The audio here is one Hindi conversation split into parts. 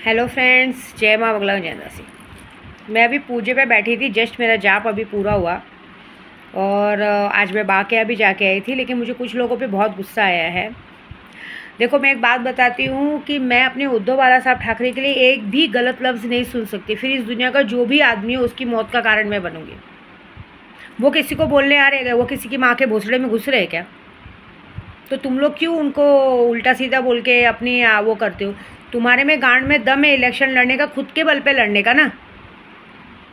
हेलो फ्रेंड्स, जय माँ बगला जय दासी। मैं अभी पूजे पे बैठी थी, जस्ट मेरा जाप अभी पूरा हुआ और आज मैं बाके भी जाके आई थी, लेकिन मुझे कुछ लोगों पे बहुत गुस्सा आया है। देखो, मैं एक बात बताती हूँ कि मैं अपने उद्धव बाला साहब ठाकरे के लिए एक भी गलत लफ्ज़ नहीं सुन सकती। फिर इस दुनिया का जो भी आदमी हो उसकी मौत का कारण मैं बनूँगी। वो किसी को बोलने आ रहे हैं, वो किसी की माँ के भोसड़े में घुस रहे हैं क्या? तो तुम लोग क्यों उनको उल्टा सीधा बोल के अपनी वो करते हो? तुम्हारे में गांड में दम है इलेक्शन लड़ने का, खुद के बल पे लड़ने का ना।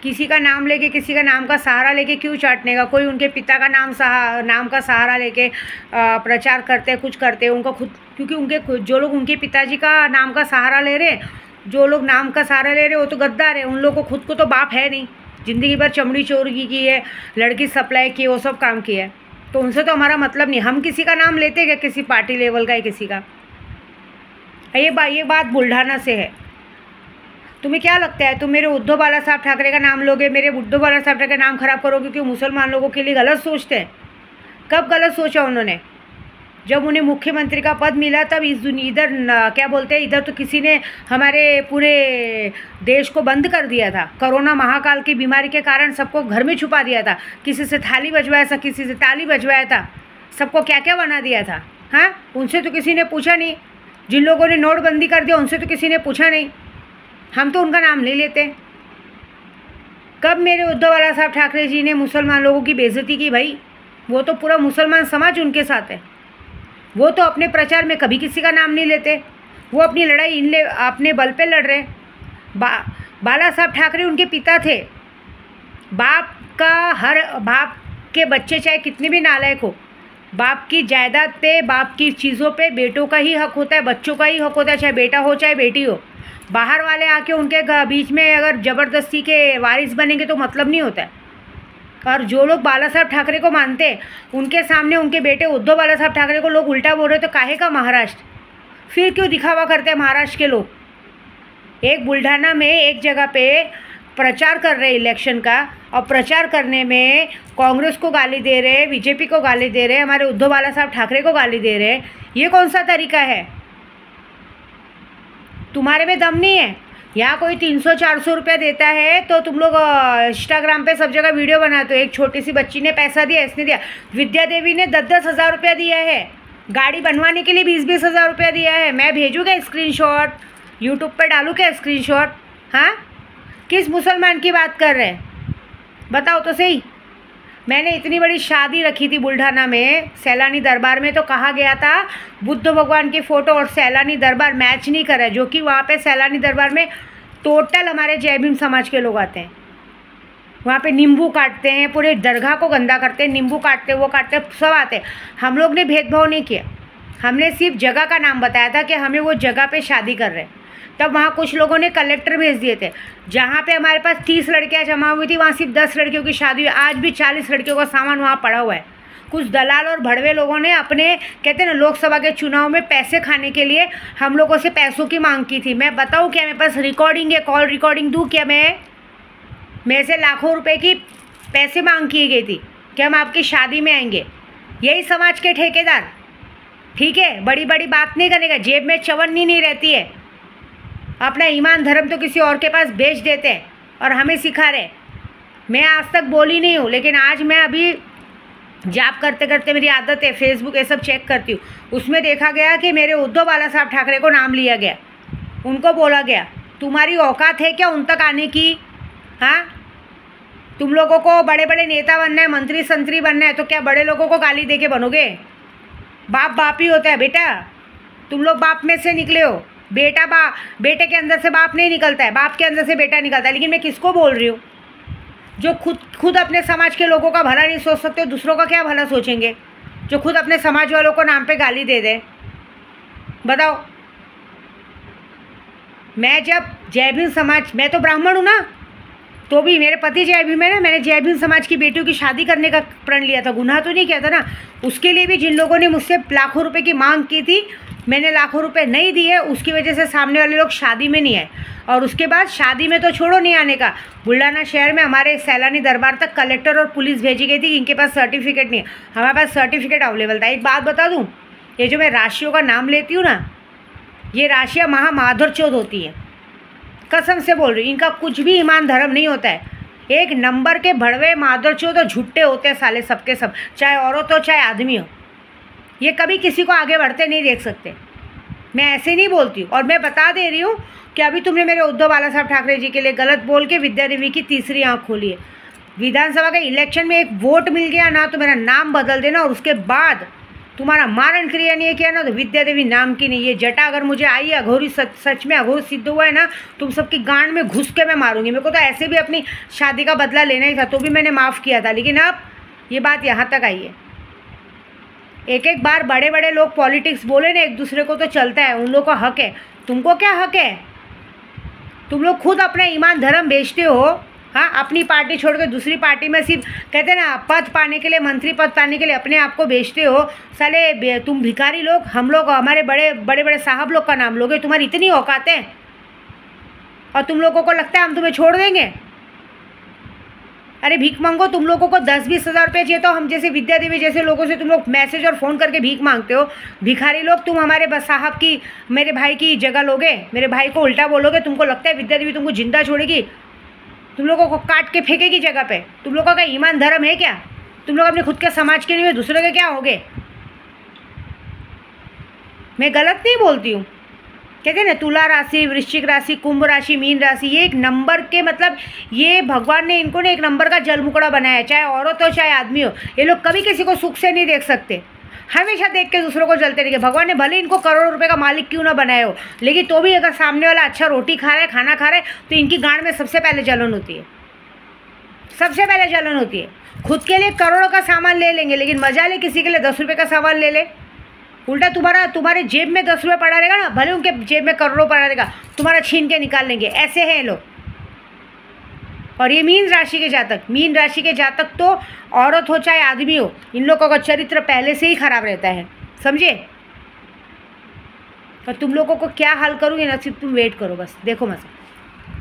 किसी का नाम लेके, किसी का नाम का सहारा लेके क्यों चाटने का? कोई उनके पिता का नाम का सहारा लेके प्रचार करते हैं, कुछ करते हैं उनका खुद, क्योंकि उनके जो लोग उनके पिताजी का नाम का सहारा ले रहे, जो लोग नाम का सहारा ले रहे वो तो गद्दार है। उन लोगों को खुद को तो बाप है नहीं, ज़िंदगी भर चमड़ी चोरी की है, लड़की सप्लाई की, वो सब काम किया है। तो उनसे तो हमारा मतलब नहीं। हम किसी का नाम लेते क्या? किसी पार्टी लेवल का है किसी का? ये बात बुल्ढाना से है। तुम्हें क्या लगता है, तुम मेरे उद्धव बाला साहब ठाकरे का नाम लोगे, मेरे उद्धव बाला साहब ठाकरे का नाम खराब करोगे क्योंकि मुसलमान लोगों के लिए गलत सोचते हैं? कब गलत सोचा उन्होंने? जब उन्हें मुख्यमंत्री का पद मिला तब इधर क्या बोलते हैं, इधर तो किसी ने हमारे पूरे देश को बंद कर दिया था। कोरोना महाकाल की बीमारी के कारण सबको घर में छुपा दिया था। किसी से थाली बजवाया था, किसी से ताली बजवाया था, सबको क्या क्या बना दिया था। हाँ, उनसे तो किसी ने पूछा नहीं। जिन लोगों ने नोटबंदी कर दिया उनसे तो किसी ने पूछा नहीं। हम तो उनका नाम ले लेते। कब मेरे उद्धव बाला साहब ठाकरे जी ने मुसलमान लोगों की बेइज्जती की भाई? वो तो पूरा मुसलमान समाज उनके साथ है। वो तो अपने प्रचार में कभी किसी का नाम नहीं लेते। वो अपनी लड़ाई अपने बल पे लड़ रहे। बाला साहब ठाकरे उनके पिता थे। बाप के बच्चे चाहे कितने भी नालायक हो, बाप की जायदाद पे, बाप की चीज़ों पे बेटों का ही हक होता है, बच्चों का ही हक होता है, चाहे बेटा हो चाहे बेटी हो। बाहर वाले आके उनके बीच में अगर ज़बरदस्ती के वारिस बनेंगे तो मतलब नहीं होता है। और जो लोग बाला साहब ठाकरे को मानते हैं उनके सामने उनके बेटे उद्धव बाला साहब ठाकरे को लोग उल्टा बोल रहे, तो काहे का महाराष्ट्र? फिर क्यों दिखावा करते हैं महाराष्ट्र के लोग? एक बुल्ढाना में एक जगह पे प्रचार कर रहे इलेक्शन का, और प्रचार करने में कांग्रेस को गाली दे रहे, बीजेपी को गाली दे रहे, हमारे उद्धव बाला साहब ठाकरे को गाली दे रहे। ये कौन सा तरीका है? तुम्हारे में दम नहीं है। यहाँ कोई 300-400 रुपया देता है तो तुम लोग इंस्टाग्राम पे सब जगह वीडियो बनाते हो। एक छोटी सी बच्ची ने पैसा दिया, इसने दिया, विद्या देवी ने 10-10 हज़ार रुपया दिया है, गाड़ी बनवाने के लिए 20-20 हज़ार रुपया दिया है। मैं भेजूँगा स्क्रीनशॉट, यूट्यूब पर डालूँ क्या स्क्रीनशॉट? हाँ, किस मुसलमान की बात कर रहे हैं बताओ तो सही। मैंने इतनी बड़ी शादी रखी थी बुल्ढाना में, सैलानी दरबार में, तो कहा गया था बुद्ध भगवान की फ़ोटो और सैलानी दरबार मैच नहीं कर रहा है, जो कि वहाँ पे सैलानी दरबार में टोटल हमारे जय भीम समाज के लोग आते हैं। वहाँ पे नींबू काटते हैं, पूरे दरगाह को गंदा करते हैं, नींबू काटते, वो काटते, सब आते हैं। हम लोग ने भेदभाव नहीं किया, हमने सिर्फ जगह का नाम बताया था कि हमें वो जगह पर शादी कर रहे हैं। तब वहाँ कुछ लोगों ने कलेक्टर भेज दिए थे। जहाँ पे हमारे पास 30 लड़कियाँ जमा हुई थी, वहाँ सिर्फ 10 लड़कियों की शादी हुई। आज भी 40 लड़कियों का सामान वहाँ पड़ा हुआ है। कुछ दलाल और भड़वे लोगों ने अपने, कहते हैं ना, लोकसभा के चुनाव में पैसे खाने के लिए हम लोगों से पैसों की मांग की थी। मैं बताऊँ क्या? मेरे पास रिकॉर्डिंग है, कॉल रिकॉर्डिंग दूँ क्या? मेरे से लाखों रुपये की पैसे मांग की गई थी कि हम आपकी शादी में आएंगे। यही समाज के ठेकेदार, ठीक है, बड़ी बड़ी बात नहीं करेगा, जेब में चवन्नी नहीं रहती है, अपना ईमान धर्म तो किसी और के पास बेच देते हैं और हमें सिखा रहे। मैं आज तक बोली नहीं हूँ, लेकिन आज मैं अभी जाप करते करते, मेरी आदत है फेसबुक ये सब चेक करती हूँ, उसमें देखा गया कि मेरे उद्धव बाला साहब ठाकरे को नाम लिया गया। उनको बोला गया तुम्हारी औकात है क्या उन तक आने की? हाँ, तुम लोगों को बड़े बड़े नेता बनना है, मंत्री संतरी बनना है, तो क्या बड़े लोगों को गाली दे के बनोगे? बाप ही होता है बेटा। तुम लोग बाप में से निकले हो। बेटे के अंदर से बाप नहीं निकलता है, बाप के अंदर से बेटा निकलता है। लेकिन मैं किसको बोल रही हूँ? जो खुद अपने समाज के लोगों का भला नहीं सोच सकते, दूसरों का क्या भला सोचेंगे? जो खुद अपने समाज वालों को नाम पे गाली दे दे। बताओ, मैं जब जय भीम समाज, मैं तो ब्राह्मण हूँ ना, तो भी मेरे पति जय भीम है ना, मैंने जय भीम समाज की बेटियों की शादी करने का प्रण लिया था। गुनाह तो नहीं किया था ना। उसके लिए भी जिन लोगों ने मुझसे लाखों रुपए की मांग की थी, मैंने लाखों रुपए नहीं दिए, उसकी वजह से सामने वाले लोग शादी में नहीं आए। और उसके बाद शादी में तो छोड़ो नहीं आने का, बुल्ढाना शहर में हमारे सैलानी दरबार तक कलेक्टर और पुलिस भेजी गई थी कि इनके पास सर्टिफिकेट नहीं है। हमारे पास सर्टिफिकेट अवेलेबल था। एक बात बता दूँ, ये जो मैं राशियों का नाम लेती हूँ ना, ये राशियाँ महामाधुर चौथ होती हैं। कसम से बोल रही हूँ, इनका कुछ भी ईमान धर्म नहीं होता है। एक नंबर के भड़वे मादरचोद तो झुट्टे होते हैं साले सबके सब, चाहे औरत हो चाहे आदमी हो। ये कभी किसी को आगे बढ़ते नहीं देख सकते। मैं ऐसे नहीं बोलती हूँ। और मैं बता दे रही हूँ कि अभी तुमने मेरे उद्धव बाला साहब ठाकरे जी के लिए गलत बोल के विद्या देवी की तीसरी आँख खोली है। विधानसभा के इलेक्शन में एक वोट मिल गया ना तो मेरा नाम बदल देना, और उसके बाद तुम्हारा मारण क्रिया नहीं किया ना तो विद्या देवी नाम की नहीं। ये जटा अगर मुझे आई है अघोरी, सच में अघोरी सिद्ध हुआ है ना, तुम सबकी गांड में घुस के मैं मारूंगी। मेरे को तो ऐसे भी अपनी शादी का बदला लेना ही था, तो भी मैंने माफ़ किया था, लेकिन अब ये बात यहाँ तक आई है। एक एक बार बड़े बड़े लोग पॉलिटिक्स बोले ना एक दूसरे को तो चलता है, उन लोगों को हक है, तुमको क्या हक है? तुम लोग खुद अपना ईमान धर्म बेचते हो। हाँ, अपनी पार्टी छोड़ के दूसरी पार्टी में सिर्फ कहते हैं ना पद पाने के लिए, मंत्री पद पाने के लिए अपने आप को बेचते हो। साले तुम भिखारी लोग, हम लोग हमारे बड़े बड़े साहब लोग का नाम लोगे, तुम्हारी इतनी औकात है और तुम लोगों को लगता है हम तुम्हें छोड़ देंगे? अरे भीख मांगो, तुम लोगों को 10-20 हज़ार रुपये चाहिए तो हम जैसे विद्या देवी जैसे लोगों से तुम लोग मैसेज और फ़ोन करके भीख मांगते हो। भिखारी लोग, तुम हमारे बस साहब की, मेरे भाई की जगह लोगे, मेरे भाई को उल्टा बोलोगे? तुमको लगता है विद्या देवी तुमको जिंदा छोड़ेगी? तुम लोगों को काट के फेंकेगी जगह पे? तुम लोगों का ईमान धर्म है क्या? तुम लोग अपने खुद के समाज के नहीं, दूसरे के क्या होगे? मैं गलत नहीं बोलती हूँ। कहते हैं ना तुला राशि, वृश्चिक राशि, कुंभ राशि, मीन राशि, ये एक नंबर के मतलब ये भगवान ने इनको ने एक नंबर का जलमुकड़ा बनाया है, चाहे औरत हो चाहे आदमी हो। ये लोग कभी किसी को सुख से नहीं देख सकते, हमेशा देख के दूसरों को जलते रहेंगे। भगवान ने भले इनको करोड़ों रुपए का मालिक क्यों ना बनाए हो, लेकिन तो भी अगर सामने वाला अच्छा रोटी खा रहा है, खाना खा रहा है, तो इनकी गांड में सबसे पहले जलन होती है, सबसे पहले जलन होती है। खुद के लिए करोड़ों का सामान ले लेंगे, लेकिन मजा ले किसी के लिए 10 रुपये का सामान ले ले, उल्टा तुम्हारे जेब में 10 रुपये पड़ा रहेगा ना, भले उनके जेब में करोड़ों पड़ा रहेगा, तुम्हारा छीन के निकाल लेंगे। ऐसे हैं लोग। और ये मीन राशि के जातक तो औरत हो चाहे आदमी हो, इन लोगों का चरित्र पहले से ही खराब रहता है, समझे? और तुम लोगों को क्या हाल करूँगी ना, सिर्फ तुम वेट करो, बस देखो मजा।